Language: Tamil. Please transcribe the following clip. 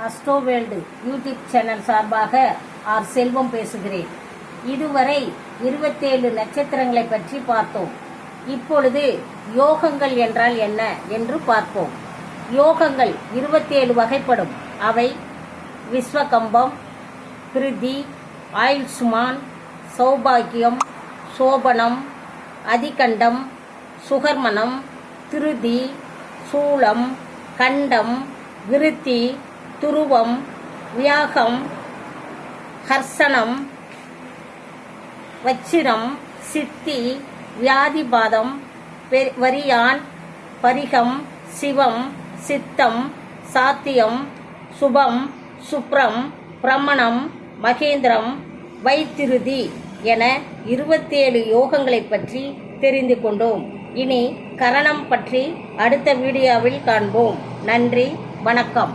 அஸ்ட்ரோ வேர்ல்டு யூடியூப் சேனல் சார்பாக ஆர் செல்வம் பேசுகிறேன். இதுவரை 27 நட்சத்திரங்களை பற்றி பார்த்தோம். இப்பொழுது யோகங்கள் என்றால் என்ன என்று பார்ப்போம். யோகங்கள் 27 வகைப்படும். அவை விஸ்வகம்பம், கிருதி, ஆயுஷ்மான், சௌபாகியம், சோபனம், அதிகண்டம், சுகர்மனம், திருதி, சூலம், கண்டம், விருத்தி, துருவம், வியாகம், ஹர்சனம், வச்சிரம், சித்தி, வியாதிபாதம், வரியான், பரிகம், சிவம், சித்தம், சாத்தியம், சுபம், சுப்ரம், பிரமணம், மகேந்திரம், வைத்திருதி என 27 யோகங்களை பற்றி தெரிந்து கொண்டோம். இனி கரணம் பற்றி அடுத்த வீடியோவில் காண்போம். நன்றி, வணக்கம்.